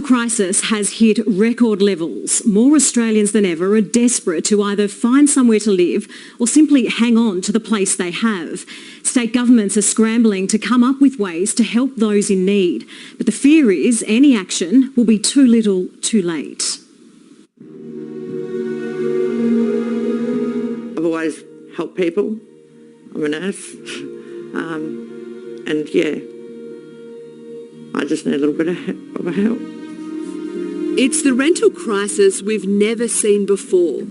crisis has hit record levels. More Australians than ever are desperate to either find somewhere to live or simply hang on to the place they have. State governments are scrambling to come up with ways to help those in need. But the fear is any action will be too little, too late. I've always helped people. I'm a nurse. And yeah, I just need a little bit of help. It's the rental crisis we've never seen before.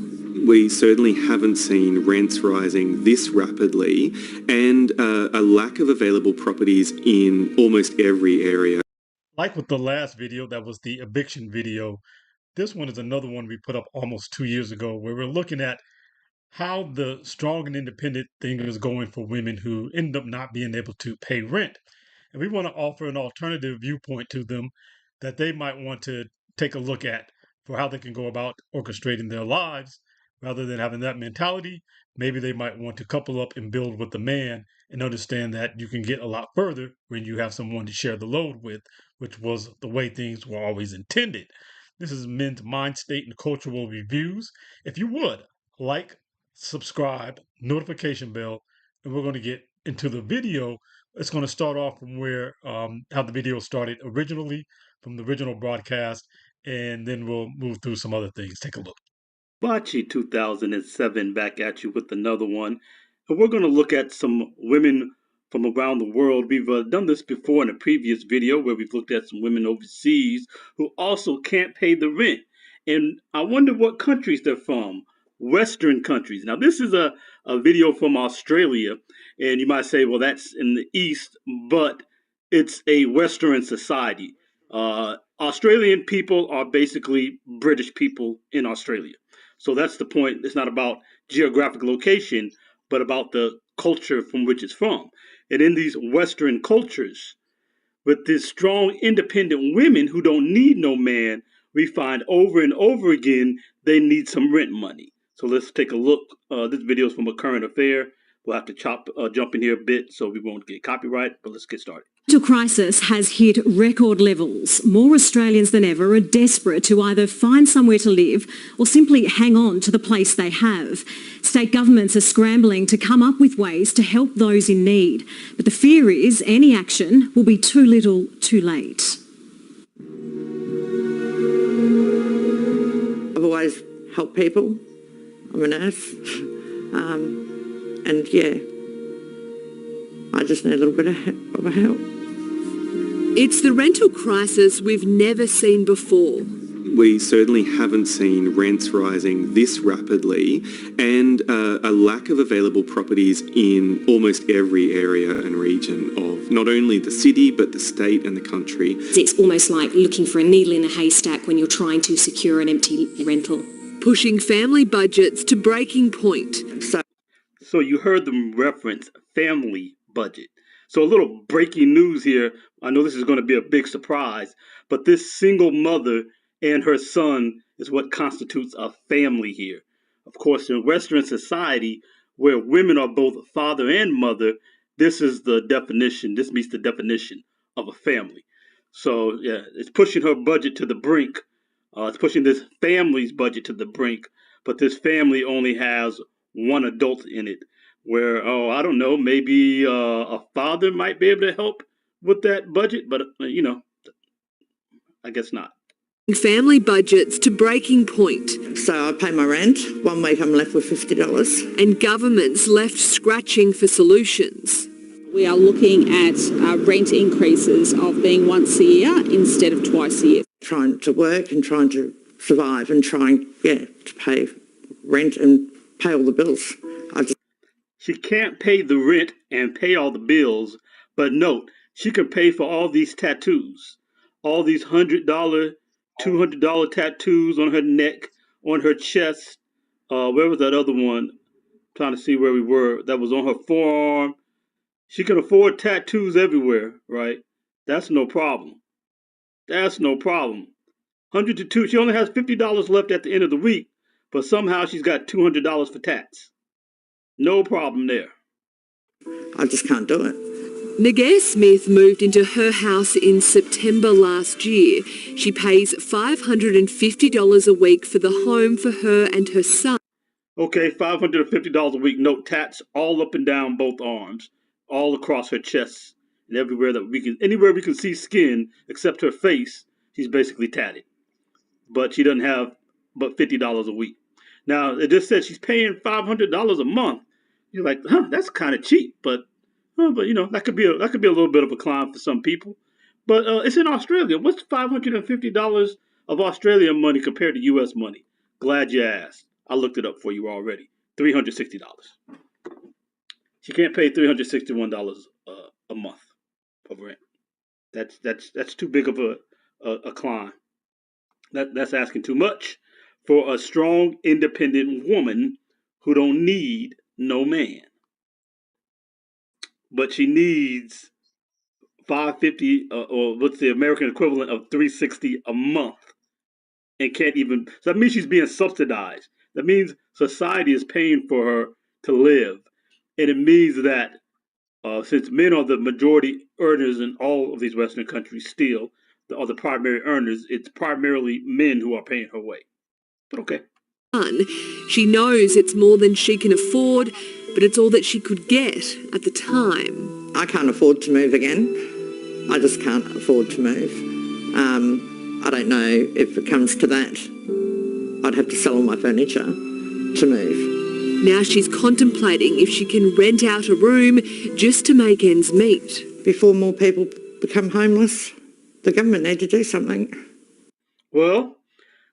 We certainly haven't seen rents rising this rapidly and a lack of available properties in almost every area. Like with the last video, that was the eviction video, this one is another one we put up almost 2 years ago where we're looking at how the strong and independent thing is going for women who end up not being able to pay rent. And we want to offer an alternative viewpoint to them that they might want to take a look at for how they can go about orchestrating their lives. Rather than having that mentality, maybe they might want to couple up and build with a man and understand that you can get a lot further when you have someone to share the load with, which was the way things were always intended. This is Men's Mind State and Cultural Reviews. If you would, like, subscribe, notification bell, and we're going to get into the video. It's going to start off from where how the video started originally, from the original broadcast, and then we'll move through some other things. Take a look. Bocce 2007 back at you with another one. And we're going to look at some women from around the world. We've done this before in a previous video where we've looked at some women overseas who also can't pay the rent. And I wonder what countries they're from. Western countries. Now, this is a video from Australia, and you might say, well, that's in the East, but it's a Western society. Australian people are basically British people in Australia. So that's the point. It's not about geographic location, but about the culture from which it's from. And in these Western cultures, with these strong, independent women who don't need no man, we find over and over again they need some rent money. So let's take a look. This video is from a current affair. We'll have to jump in here a bit so we won't get copyright, but let's get started. The crisis has hit record levels. More Australians than ever are desperate to either find somewhere to live or simply hang on to the place they have. State governments are scrambling to come up with ways to help those in need. But the fear is any action will be too little, too late. I've always helped people. I'm a nurse. And yeah, I just need a little bit of help. It's the rental crisis we've never seen before. We certainly haven't seen rents rising this rapidly and a lack of available properties in almost every area and region of not only the city but the state and the country. It's almost like looking for a needle in a haystack when you're trying to secure an empty rental. Pushing family budgets to breaking point. So you heard them reference family budget. So a little breaking news here. I know this is going to be a big surprise, but this single mother and her son is what constitutes a family here. Of course, in Western society, where women are both father and mother, this is the definition. This meets the definition of a family. So yeah, it's pushing her budget to the brink. It's pushing this family's budget to the brink, but this family only has one adult in it. Where, I don't know, maybe a father might be able to help with that budget, but, you know, I guess not. Family budgets to breaking point. So I pay my rent. 1 week I'm left with $50. And governments left scratching for solutions. We are looking at rent increases of being once a year instead of twice a year. Trying to work and trying to survive and trying, to pay rent and pay all the bills. She can't pay the rent and pay all the bills, but note, she can pay for all these tattoos, all these $100, $200 tattoos on her neck, on her chest. Where was that other one? I'm trying to see where we were. That was on her forearm. She can afford tattoos everywhere, right? That's no problem. That's no problem. 100 to 2. She only has $50 left at the end of the week, but somehow she's got $200 for tats. No problem there. I just can't do it. Nagair Smith moved into her house in September last year. She pays $550 a week for the home for her and her son. Okay, $550 a week, no tats all up and down both arms, all across her chest, and anywhere we can see skin except her face, she's basically tatted. But she doesn't have but $50 a week. Now, it just says she's paying $500 a month. You're like, that's kind of cheap, but that could be a little bit of a climb for some people. But it's in Australia. What's $550 of Australian money compared to U.S. money? Glad you asked. I looked it up for you already. $360. She can't pay $361 a month of rent. That's too big of a climb. That's asking too much for a strong, independent woman who don't need no man. But she needs $550 or what's the American equivalent of $360 a month, and can't even. So that means she's being subsidized. That means society is paying for her to live, and it means that since men are the majority earners in all of these Western countries, still are the primary earners, it's primarily men who are paying her way. But okay. She knows it's more than she can afford, but it's all that she could get at the time. I can't afford to move again. I just can't afford to move. I don't know if it comes to that. I'd have to sell all my furniture to move. Now she's contemplating if she can rent out a room just to make ends meet. Before more people become homeless, the government need to do something. Well,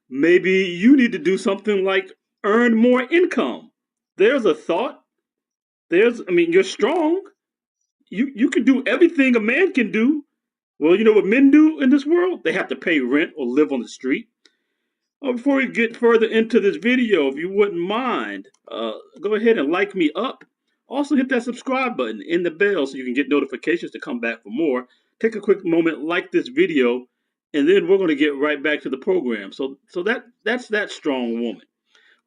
maybe you need to do something like earn more income. There's a thought. You're strong. You can do everything a man can do. Well, you know what men do in this world? They have to pay rent or live on the street. Before we get further into this video, if you wouldn't mind, go ahead and like me up. Also hit that subscribe button and the bell so you can get notifications to come back for more. Take a quick moment, like this video, and then we're going to get right back to the program. So that's that strong woman.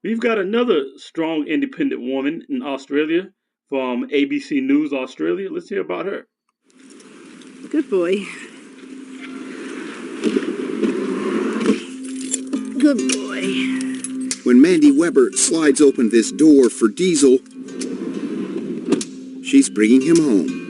We've got another strong, independent woman in Australia from ABC News Australia. Let's hear about her. Good boy. Good boy. When Mandy Weber slides open this door for Diesel, she's bringing him home.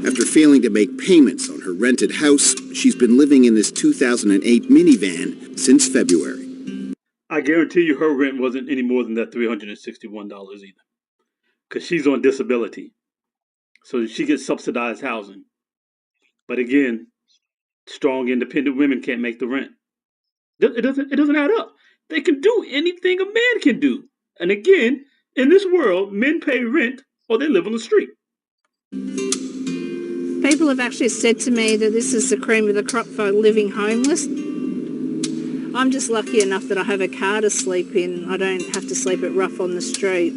After failing to make payments on her rented house, she's been living in this 2008 minivan since February. I guarantee you her rent wasn't any more than that $361 either, because she's on disability. So she gets subsidized housing. But again, strong, independent women can't make the rent. It doesn't add up. They can do anything a man can do. And again, in this world, men pay rent or they live on the street. People have actually said to me that this is the cream of the crop for living homeless. I'm just lucky enough that I have a car to sleep in. I don't have to sleep at rough on the street.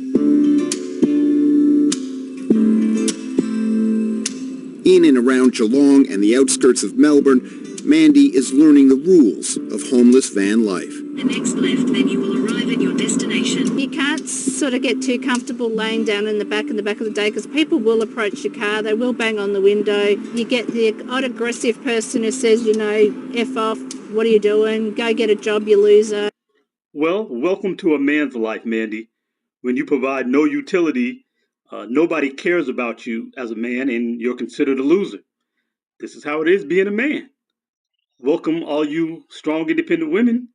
In and around Geelong and the outskirts of Melbourne, Mandy is learning the rules of homeless van life. The next left, then you will arrive at your destination. You can't sort of get too comfortable laying down in the back of the day because people will approach your car, they will bang on the window. You get the odd aggressive person who says, F off, what are you doing? Go get a job, you loser. Well, welcome to a man's life, Mandy. When you provide no utility, nobody cares about you as a man and you're considered a loser. This is how it is being a man. Welcome all you strong, independent women,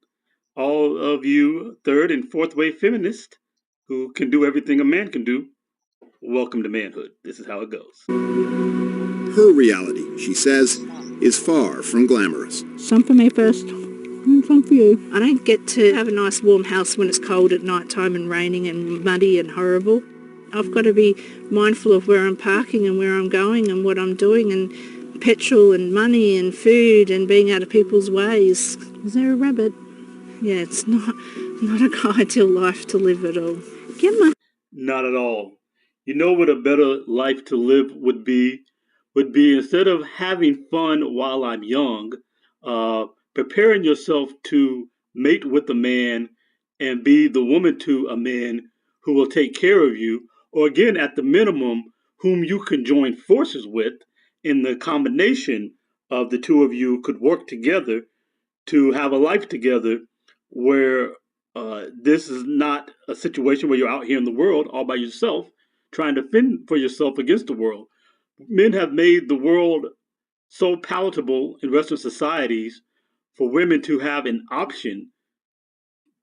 all of you third and fourth wave feminists who can do everything a man can do. Welcome to manhood. This is how it goes. Her reality, she says, is far from glamorous. Some for me first, and some for you. I don't get to have a nice warm house when it's cold at night time and raining and muddy and horrible. I've got to be mindful of where I'm parking and where I'm going and what I'm doing, and petrol and money and food and being out of people's ways. Is there a rabbit? Yeah, it's not an ideal life to live at all. Not at all. You know what a better life to live would be? Would be, instead of having fun while I'm young, preparing yourself to mate with a man and be the woman to a man who will take care of you, or again, at the minimum, whom you can join forces with, and the combination of the two of you could work together to have a life together where this is not a situation where you're out here in the world all by yourself trying to fend for yourself against the world. Men have made the world so palatable in Western societies for women to have an option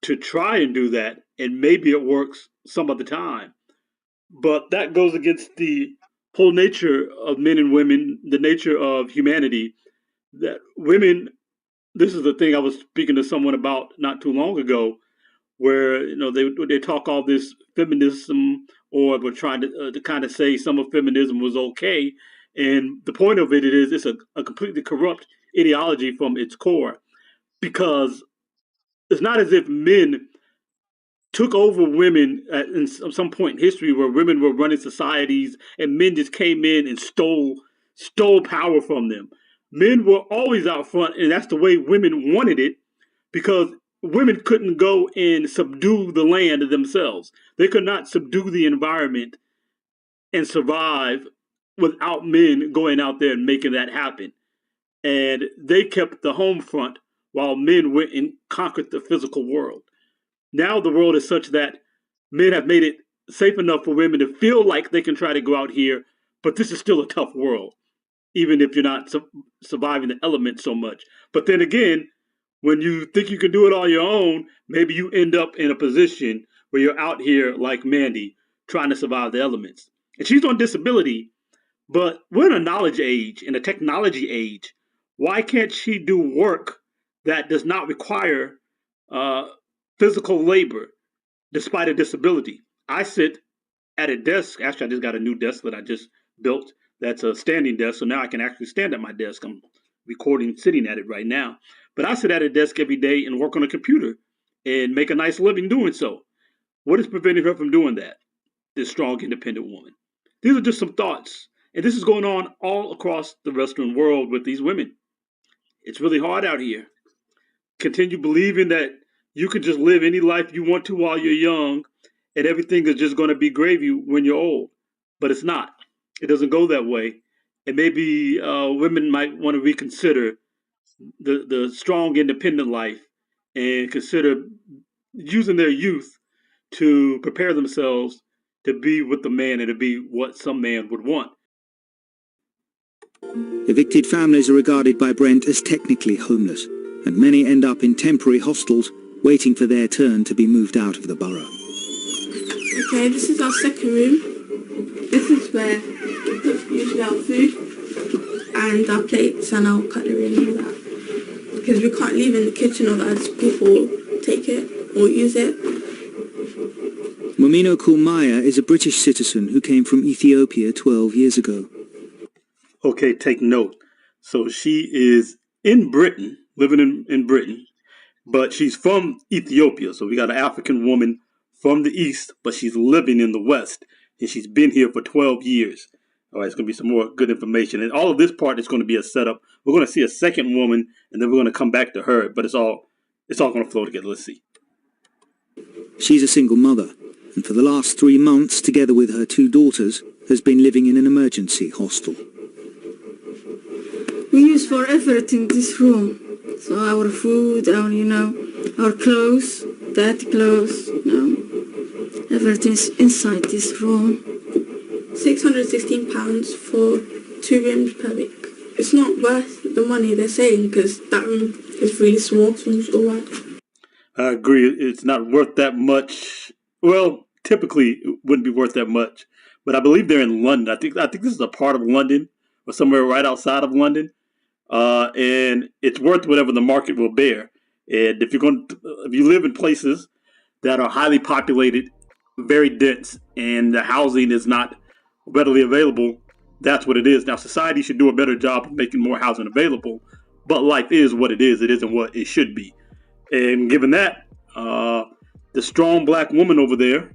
to try and do that, and maybe it works some of the time. But that goes against the whole nature of men and women, the nature of humanity, that women, this is the thing I was speaking to someone about not too long ago, where they talk all this feminism, or were trying to kind of say some of feminism was okay, and the point of it is it's a completely corrupt ideology from its core, because it's not as if men took over women at some point in history where women were running societies and men just came in and stole power from them. Men were always out front, and that's the way women wanted it, because women couldn't go and subdue the land themselves. They could not subdue the environment and survive without men going out there and making that happen. And they kept the home front while men went and conquered the physical world. Now the world is such that men have made it safe enough for women to feel like they can try to go out here, but this is still a tough world, even if you're not surviving the elements so much. But then again, when you think you can do it on your own, maybe you end up in a position where you're out here like Mandy, trying to survive the elements. And she's on disability, but we're in a knowledge age, in a technology age. Why can't she do work that does not require physical labor despite a disability? I sit at a desk. Actually, I just got a new desk that I just built. That's a standing desk. So now I can actually stand at my desk. I'm recording, sitting at it right now. But I sit at a desk every day and work on a computer and make a nice living doing so. What is preventing her from doing that? This strong, independent woman. These are just some thoughts. And this is going on all across the Western world with these women. It's really hard out here. Continue believing that you can just live any life you want to while you're young, and everything is just going to be gravy when you're old. But it's not. It doesn't go that way. And maybe women might want to reconsider the strong, independent life and consider using their youth to prepare themselves to be with the man and to be what some man would want. Evicted families are regarded by Brent as technically homeless, and many end up in temporary hostels waiting for their turn to be moved out of the borough. Okay, this is our second room. This is where we put usually our food and our plates and our cutlery and all that. Because we can't leave in the kitchen, otherwise people take it or use it. Mumino Kulmaya is a British citizen who came from Ethiopia 12 years ago. Okay, take note. So she is in Britain, living in Britain, but she's from Ethiopia. So we got an African woman from the East, but she's living in the West, and she's been here for 12 years. All right, it's going to be some more good information. And all of this part is going to be a setup. We're going to see a second woman, and then we're going to come back to her, but it's all going to flow together. Let's see. She's a single mother, and for the last 3 months, together with her 2 daughters, has been living in an emergency hostel. We use for everything this room. So our food, our clothes, dirty clothes, everything's inside this room. £616 for 2 rooms per week. It's not worth the money they're saying, because that room is really small, so it's all right. I agree. It's not worth that much. Well, typically it wouldn't be worth that much, but I believe they're in London. I think this is a part of London or somewhere right outside of London. And it's worth whatever the market will bear. And if you live in places that are highly populated, very dense, and the housing is not readily available, that's what it is. Now, society should do a better job of making more housing available, but life is what it is. It isn't what it should be. And given that, the strong black woman over there,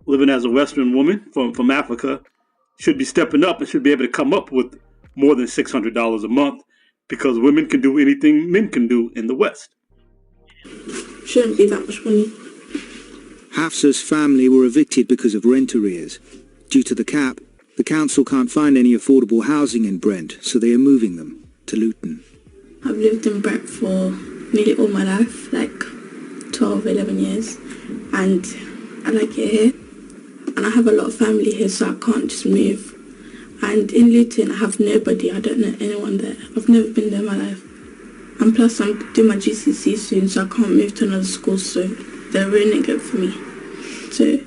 living as a Western woman from Africa, should be stepping up and should be able to come up with more than $600 a month, because women can do anything men can do in the West. Shouldn't be that much money. Hafsa's family were evicted because of rent arrears. Due to the cap, The council can't find any affordable housing in Brent, so they are moving them to Luton. I've lived in Brent for nearly all my life, like 12, 11 years, and I like it here. And I have a lot of family here, so I can't just move. And in Luton, I have nobody. I don't know anyone there. I've never been there in my life. And plus, I'm doing my GCSE soon, so I can't move to another school, so they're ruining it for me. So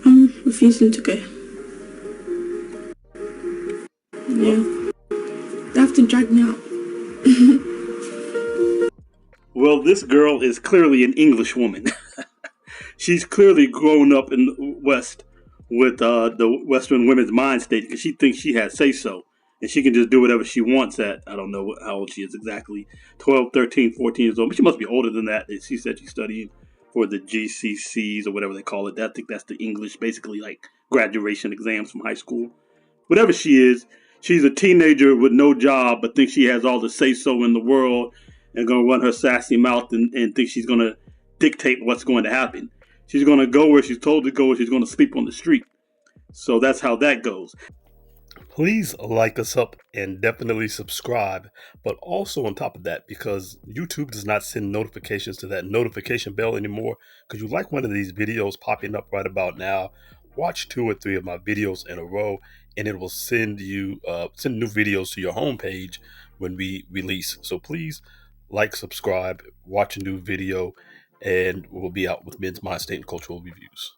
I'm refusing to go. Yeah. They have to drag me out. Well, this girl is clearly an English woman. She's clearly grown up in the West with the Western women's mind state, because she thinks she has say-so. And she can just do whatever she wants at, I don't know how old she is exactly, 12, 13, 14 years old. But she must be older than that. She said she's studying for the GCSEs or whatever they call it. I think that's the English, basically like graduation exams from high school. Whatever she is, she's a teenager with no job, but thinks she has all the say-so in the world and going to run her sassy mouth and think she's going to dictate what's going to happen. She's going to go where she's told to go, or she's going to sleep on the street. So that's how that goes. Please like us up and definitely subscribe. But also on top of that, because YouTube does not send notifications to that notification bell anymore, because you like one of these videos popping up right about now, watch 2 or 3 of my videos in a row, and it will send you send new videos to your homepage when we release. So please like, subscribe, watch a new video, and we'll be out with Men's Mind State and Cultural Reviews.